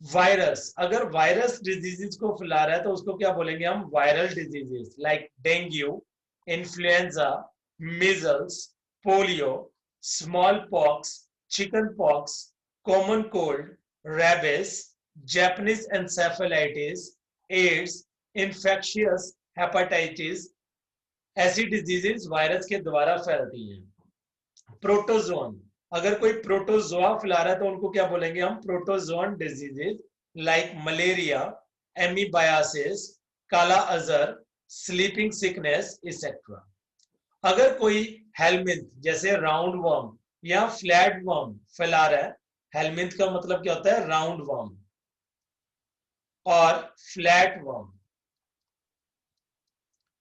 वायरस, अगर वायरस डिजीजेस को फैला रहा है तो उसको क्या बोलेंगे हम, viral diseases, like dengue, influenza, measles, polio, small pox, chicken pox, common cold, rabies, Japanese encephalitis, AIDS, infectious hepatitis. ऐसी डिजीजेस वायरस के द्वारा फैलती हैं. प्रोटोजोन, अगर कोई प्रोटोजोआ फैला रहा है तो उनको क्या बोलेंगे हम, प्रोटोजोन डिजीजेस, लाइक मलेरिया, एमीबायासिस, काला अजर, स्लीपिंग सिकनेस एक्सेट्रा. अगर कोई हेलमिंथ जैसे राउंड वर्म या फ्लैट वर्म फैला रहा है, हेलमिंथ का मतलब क्या होता है, राउंड वर्म, और फ्लैट वर्म,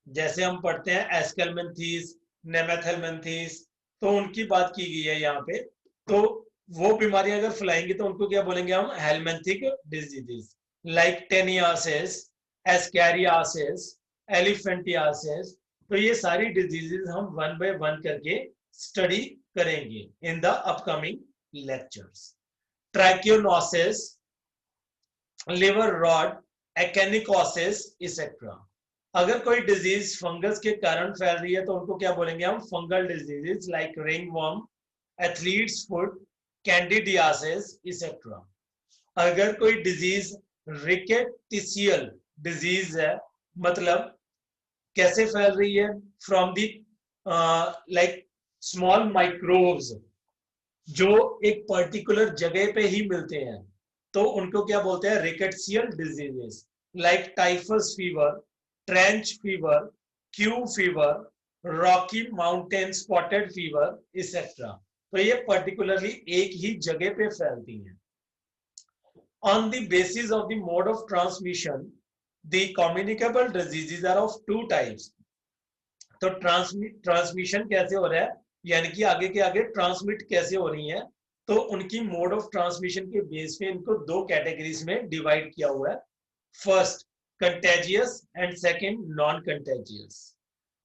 जैसे हम पढ़ते हैं एस्केलमेंथीस, नेमेथेलमेंथीस, तो उनकी बात की गई है यहाँ पे. तो वो बीमारी अगर फैलाएंगे तो उनको क्या बोलेंगे हम, helminthic diseases, like taeniasis, ascariasis, elephantiasis. तो ये सारी डिजीजेस हम वन बाय वन करके स्टडी करेंगे in the upcoming lectures. Trichinosis, liver rot, echinococcosis etcetera. अगर कोई डिजीज फंगस के कारण फैल रही है तो उनको क्या बोलेंगे हम, fungal diseases, like ringworm, athletes foot, candidiasis etcetera. अगर कोई डिजीज रिकेटिशियल डिजीज है, मतलब कैसे फैल रही है, from the like small microbes जो एक पर्टिकुलर जगह पे ही मिलते हैं, तो उनको क्या बोलते हैं, rickettsial diseases, like typhus fever, trench fever, Q fever, Rocky Mountain spotted fever etcetera. तो ये पर्टिकुलरली एक ही जगह पे फैलती हैं. On the basis of the mode of transmission, the communicable diseases are of 2 types. तो ट्रांसमिशन कैसे हो रहा है, यानी कि आगे के आगे ट्रांसमिट कैसे हो रही है, तो उनकी मोड ऑफ ट्रांसमिशन के बेस पे इनको 2 कैटेगरीज में डिवाइड किया हुआ है. First contagious and second non contagious.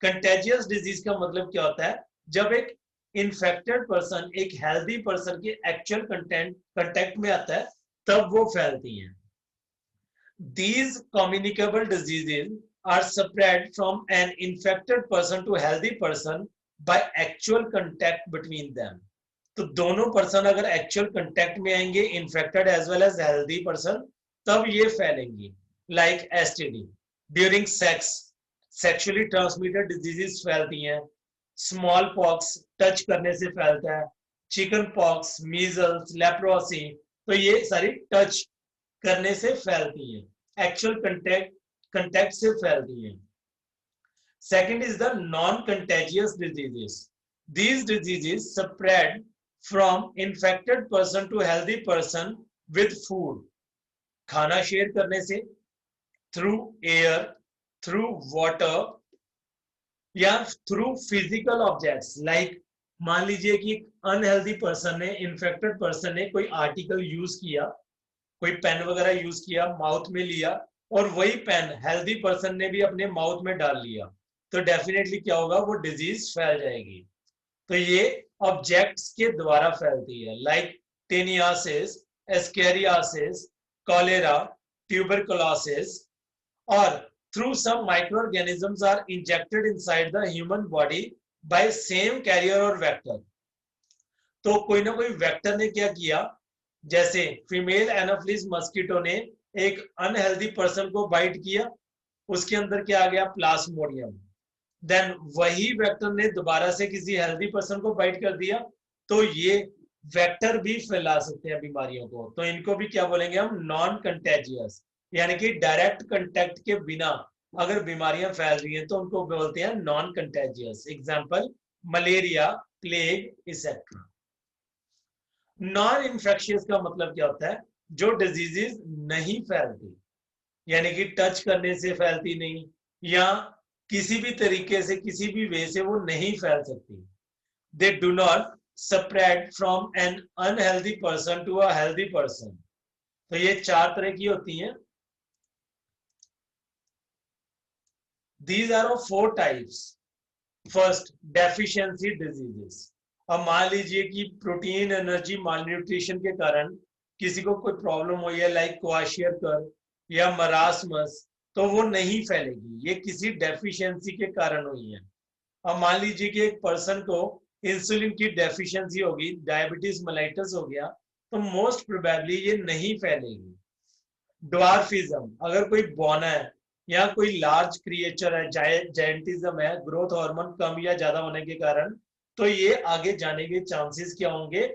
Contagious disease का मतलब क्या होता है, जब एक इन्फेक्टेड पर्सन एक हेल्दी पर्सन के एक्चुअल कंटेक्ट में आता है तब वो फैलती हैं. These communicable diseases are spread from an infected person to healthy person by actual contact between them. तो दोनों पर्सन अगर एक्चुअल कंटेक्ट में आएंगे, infected as well as healthy person, तब ये फैलेंगी। Like STD during sex, sexually transmitted diseases फैलती हैं। स्मॉल पॉक्स टच करने से फैलता है। चिकन पॉक्स, मीजल्स, लेप्रोसी, तो ये सारी टच करने से फैलती हैं, एक्चुअल कंटेक्ट से फैलती हैं। Second is the non-contagious diseases. These diseases spread from infected person to healthy person with food. खाना शेयर करने से, through air, through water, या थ्रू फिजिकल ऑब्जेक्ट्स। लाइक मान लीजिए कि अनहेल्दी पर्सन ने, इन्फेक्टेड पर्सन ने कोई आर्टिकल यूज किया, कोई पेन वगैरह यूज किया, माउथ में लिया, और वही पेन हेल्दी पर्सन ने भी अपने माउथ में डाल लिया, तो डेफिनेटली क्या होगा, वो डिजीज फैल जाएगी। तो ये ऑब्जेक्ट्स के द्वारा फैलती है। Like taeniasis, ascariasis, cholera, tuberculosis, or through some microorganisms are injected inside the human body by same carrier or vector। तो कोई ना कोई वेक्टर ने क्या किया, जैसे फीमेल एनाफिलिस मस्कीटो ने एक अनहेल्दी पर्सन को बाइट किया, उसके अंदर क्या आ गया, प्लाज्मोडियम। देन वही वेक्टर ने दोबारा से किसी हेल्दी पर्सन को बाइट कर दिया, तो ये वेक्टर भी फैला सकते हैं बीमारियों को। तो इनको भी क्या बोलेंगे हम, नॉन कंटेजियस, यानी कि डायरेक्ट कंटेक्ट के बिना अगर बीमारियां फैल रही हैं तो उनको बोलते हैं non contagious. Example malaria, plague etcetera. Non infectious का मतलब क्या होता है, जो डिजीजेस नहीं फैलती, यानी कि टच करने से फैलती नहीं, या किसी भी तरीके से, किसी भी वे से वो नहीं फैल सकती। They do not spread from an unhealthy person to a healthy person. तो ये चार तरह की होती हैं। These are of four types. First, deficiency diseases. अब मान लीजिए कि प्रोटीन एनर्जी मालन्यूट्रिशन के कारण किसी को कोई प्रॉब्लम हुई है, लाइक क्वाशियरकर या मरासमस, तो वो नहीं फैलेगी, ये किसी डेफिशिएंसी के कारण हुई है। अब मान लीजिए कि एक पर्सन को इंसुलिन की डेफिशिएंसी होगी, डायबिटीज मेलाइटस हो गया, तो मोस्ट प्रोबेबली ये नहीं फैलेगी। ड्वार्फिज्म, अगर कोई बौना है या कोई लार्ज क्रिएचर है, जायंटिज्म है, ग्रोथ हार्मोन कम या ज्यादा होने के कारण, तो ये आगे जाने के चांसेस क्या होंगे,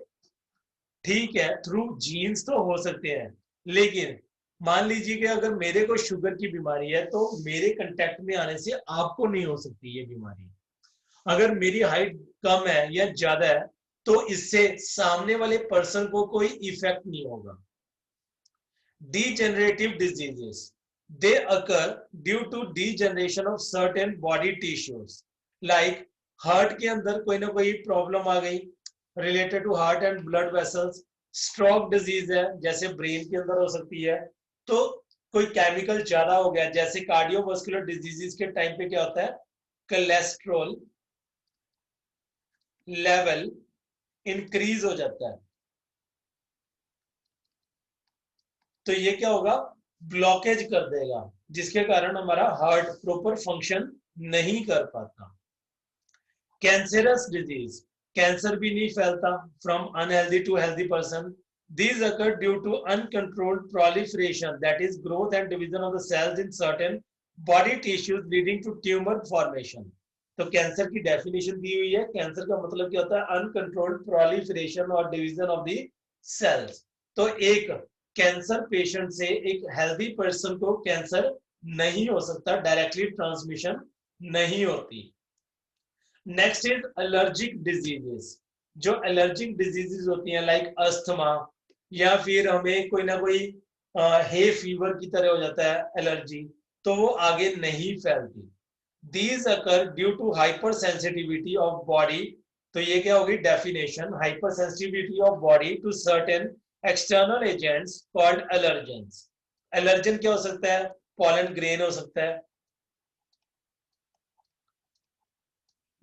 ठीक है, थ्रू जीन्स तो हो सकते हैं, लेकिन मान लीजिए कि अगर मेरे को शुगर की बीमारी है तो मेरे कांटेक्ट में आने से आपको नहीं हो सकती ये बीमारी। अगर मेरी हाइट कम है या ज्यादा है तो इससे सामने वाले पर्सन को कोई इफेक्ट नहीं होगा। Degenerative diseases, they occur due to degeneration of certain body tissues, like heart के अंदर कोई ना कोई प्रॉब्लम आ गई related to heart and blood vessels. Stroke disease है, जैसे ब्रेन के अंदर हो सकती है। तो कोई केमिकल ज्यादा हो गया, जैसे कार्डियोवास्कुलर डिजीजेस के टाइम पे क्या होता है, कोलेस्ट्रॉल लेवल इंक्रीज हो जाता है, तो ये क्या होगा, ब्लॉकेज कर देगा, जिसके कारण हमारा हार्ट प्रॉपर फंक्शन नहीं कर पाता। कैंसरस डिजीज, कैंसर भी नहीं फैलता from unhealthy to healthy person. These occur due to uncontrolled proliferation, that is growth and division of the cells in certain body tissues leading to tumor formation। तो कैंसर की डेफिनेशन दी हुई है, कैंसर का मतलब क्या होता है, अनकंट्रोल्ड प्रोलिफरेशन और डिवीजन ऑफ द सेल्स। तो एक कैंसर पेशेंट से एक हेल्दी पर्सन को कैंसर नहीं हो सकता, डायरेक्टली ट्रांसमिशन नहीं होती। नेक्स्ट इज एलर्जिक डिजीजेस, जो एलर्जिक डिजीजेस होती हैं, लाइक अस्थमा, या फिर हमें कोई ना कोई हे फीवर की तरह हो जाता है एलर्जी, तो वो आगे नहीं फैलती। These occur due to hypersensitivity of body। तो ये क्या होगी definition, hypersensitivity of body to certain external agents called allergens। Allergen क्या हो सकता है, पॉलन ग्रेन हो सकता है,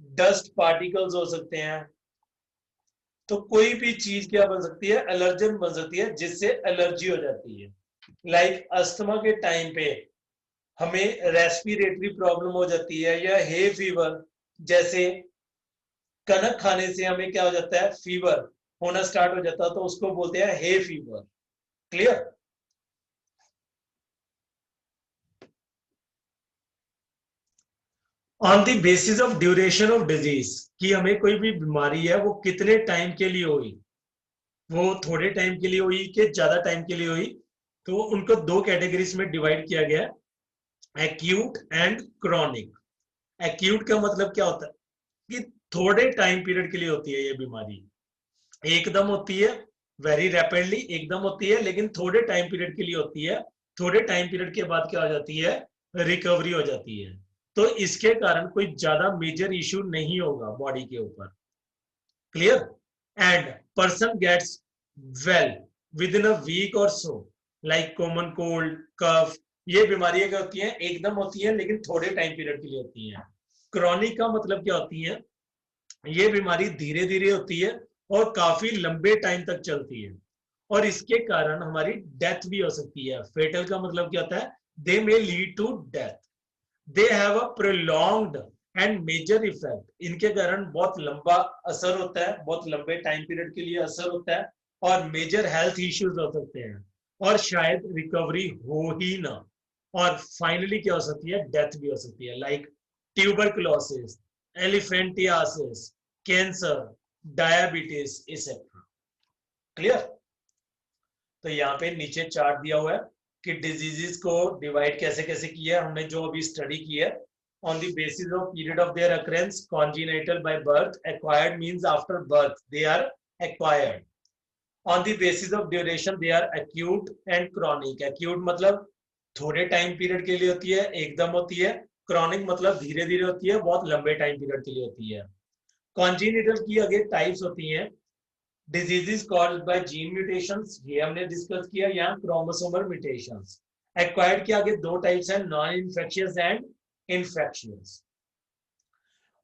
डस्ट पार्टिकल्स हो सकते हैं, तो कोई भी चीज क्या बन सकती है, एलर्जन बन सकती है, जिससे एलर्जी हो जाती है। लाइक अस्थमा के टाइम पे हमें रेस्पिरेटरी प्रॉब्लम हो जाती है, या हे फीवर, जैसे कनक खाने से हमें क्या हो जाता है, फीवर, होना स्टार्ट हो जाता तो उसको बोलते हैं hay fever. Clear? On the basis of duration of disease, कि हमें कोई भी बीमारी है वो कितने टाइम के लिए हुई, वो थोड़े टाइम के लिए हुई कि ज्यादा टाइम के लिए हुई, तो उनको दो कैटेगरीज में डिवाइड किया गया है, एक्यूट एंड क्रॉनिक। एक्यूट का मतलब क्या होता है कि थोड़े टाइम पीरियड के लिए होती है ये बीमारी, एकदम होती है, वेरी रैपिडली एकदम होती है, लेकिन थोड़े टाइम पीरियड के लिए होती है। थोड़े टाइम पीरियड के बाद क्या हो जाती है, रिकवरी हो जाती है। तो इसके कारण कोई ज्यादा मेजर इश्यू नहीं होगा बॉडी के ऊपर। Clear? And person gets well within a week और so, like common cold, cough. ये बीमारियां क्या होती हैं, एकदम होती हैं लेकिन थोड़े टाइम पीरियड के लिए होती हैं। क्रॉनिक का मतलब क्या होती है, ये बीमारी धीरे धीरे होती है और काफी लंबे टाइम तक चलती है, और इसके कारण हमारी डेथ भी हो सकती है। फेटल का मतलब क्या होता है, they may lead to death. They have a prolonged and major effect, इनके कारण बहुत लंबा असर होता है, बहुत लंबे टाइम पीरियड के लिए असर होता है, और मेजर हेल्थ इश्यूज हो सकते हैं, और शायद रिकवरी हो ही ना। और फाइनली क्या हो सकती है, डेथ भी हो सकती है, like tuberculosis, elephantiasis, cancer, diabetes etcetera. Clear? तो यहाँ पे नीचे चार्ट दिया हुआ है कि डिजीजेस को डिवाइड कैसे कैसे किया है हमने, जो अभी स्टडी की है। On the basis of period of their occurrence, congenital by birth, acquired means after birth they are acquired. On the basis of duration they are acute and chronic. Acute मतलब थोड़े टाइम पीरियड के लिए होती है, एकदम होती है। क्रॉनिक मतलब धीरे धीरे होती है, बहुत लंबे टाइम पीरियड के लिए होती है। कॉन्जिनिटल की अगर टाइप्स होती हैं, diseases caused by gene mutations, ये हमने डिस्कस किया, या क्रोमोसोमल म्यूटेशंस। एक्वायर्ड के आगे दो टाइप्स हैं, नॉन इन्फेक्शियस एंड इन्फेक्शियस।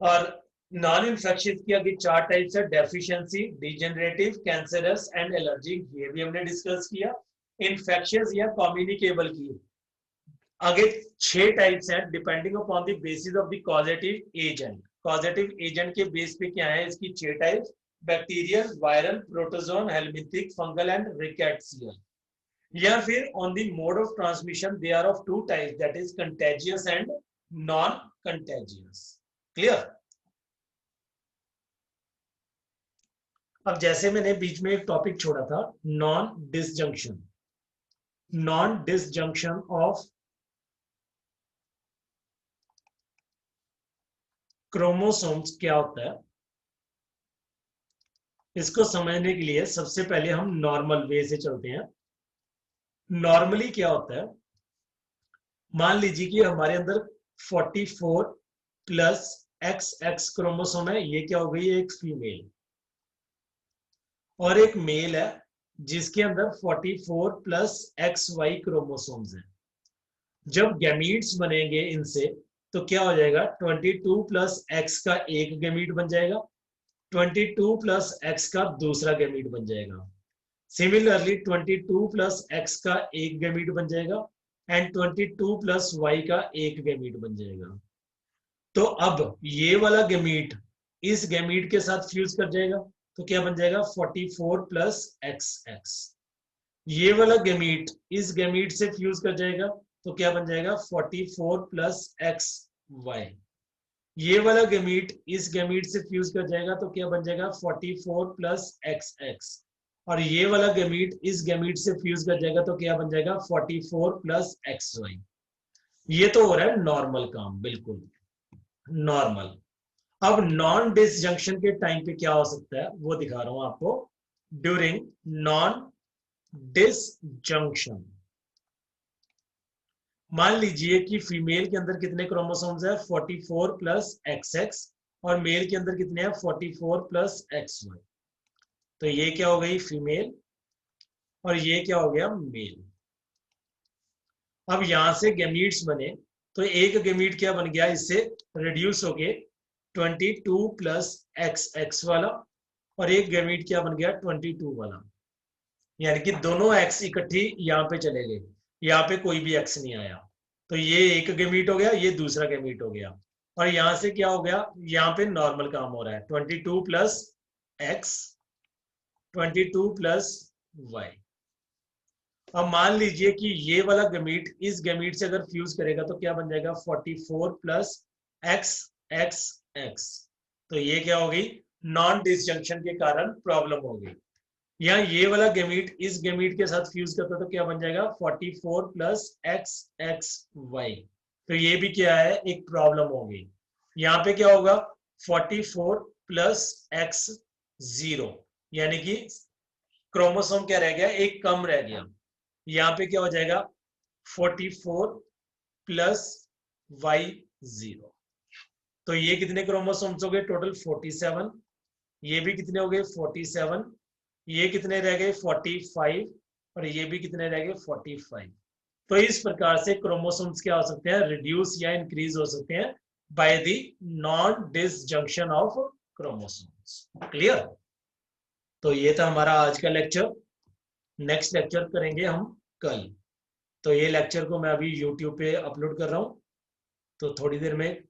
और नॉन इन्फेक्शियस की आगे चार टाइप्स है, deficiency, degenerative, cancerous and allergic, ये भी हमने डिस्कस किया। इन्फेक्शियस या कम्युनिकेबल की आगे छह टाइप्स हैं, depending upon the basis of the causative agent. Causative agent के बेस पे क्या है, इसकी छह types, bacterial, viral, protozoan, helminthic, fungal and rickettsial. या फिर on the mode of transmission they are of two types, that is contagious and non contagious. Clear? अब जैसे मैंने बीच में एक टॉपिक छोड़ा था, non disjunction. Non disjunction of chromosomes क्या होता है, इसको समझने के लिए सबसे पहले हम नॉर्मल वे से चलते हैं। नॉर्मली क्या होता है, मान लीजिए कि हमारे अंदर 44 प्लस XX क्रोमोसोम है, ये क्या हो गई, एक फीमेल, और एक मेल है जिसके अंदर 44 प्लस XY क्रोमोसोम्स हैं। जब गैमीट्स बनेंगे इनसे तो क्या हो जाएगा, 22 प्लस एक्स का एक गैमीट बन जाएगा, 22 प्लस एक्स का दूसरा गैमीट बन जाएगा। सिमिलरली 22 प्लस एक्स का एक गैमीट बन जाएगा, एंड 22 प्लस वाई का एक गैमीट बन जाएगा। तो अब ये वाला गैमीट इस गैमीट के साथ फ्यूज कर जाएगा, तो क्या बन जाएगा, 44 प्लस XX। ये वाला गैमीट इस गैमीट से फ्यूज कर जाएगा, तो क्या बन जाएगा, 44 प्लस XY। ये वाला गैमीट इस गैमीट से फ्यूज कर जाएगा, तो क्या बन जाएगा, 44 प्लस XX। और ये वाला गैमीट इस गैमीट से फ्यूज कर जाएगा, तो क्या बन जाएगा, 44 प्लस XY। ये तो हो रहा है नॉर्मल काम, बिल्कुल नॉर्मल। अब नॉन डिसजंक्शन के टाइम पे क्या हो सकता है वो दिखा रहा हूं आपको। ड्यूरिंग नॉन डिसजंक्शन, मान लीजिए कि फीमेल के अंदर कितने क्रोमोसोम्स है, 44 प्लस XX, और मेल के अंदर कितने हैं, 44 प्लस XY। तो ये क्या हो गई, फीमेल, और ये क्या हो गया, मेल। अब यहां से गैमीट्स बने, तो एक गैमीट क्या बन गया, इससे रिड्यूस हो गए 22 प्लस XX वाला, और एक गैमीट क्या बन गया, 22 वाला। यानी कि दोनों एक्स इकट्ठी यहाँ पे चले गए, यहाँ पे कोई भी एक्स नहीं आया। तो ये एक गैमीट हो गया, ये दूसरा गैमीट हो गया, और यहां से क्या हो गया, यहाँ पे नॉर्मल काम हो रहा है, 22 प्लस एक्स 22 प्लस वाई। अब मान लीजिए कि ये वाला गमीट इस गमीट से अगर फ्यूज करेगा तो क्या बन जाएगा 44 प्लस एक्स एक्स एक्स। तो ये क्या हो गई, नॉन डिसजंक्शन के कारण प्रॉब्लम हो गई। यहाँ ये वाला गमीट इस गमीट के साथ फ्यूज करता तो क्या बन जाएगा 44 प्लस एक्स एक्स वाई। तो ये भी क्या है, एक प्रॉब्लम हो गई। यहाँ पे क्या होगा 44 प्लस एक्स 0, यानी कि क्रोमोसोम क्या रह गया, एक कम रह गया। यहाँ पे क्या हो जाएगा 44 प्लस वाई 0। तो ये कितने क्रोमोसोम्स हो गए टोटल 47। ये भी कितने हो गए 47। ये कितने रह गए 45 और ये भी कितने रह गए 45। तो इस प्रकार से क्रोमोसोम्स क्या हो सकते हैं, रिड्यूस या इंक्रीज हो सकते हैं by the non disjunction of chromosomes. Clear. तो ये था हमारा आज का लेक्चर। नेक्स्ट लेक्चर करेंगे हम कल। तो ये लेक्चर को मैं अभी YouTube पे अपलोड कर रहा हूँ, तो थोड़ी देर में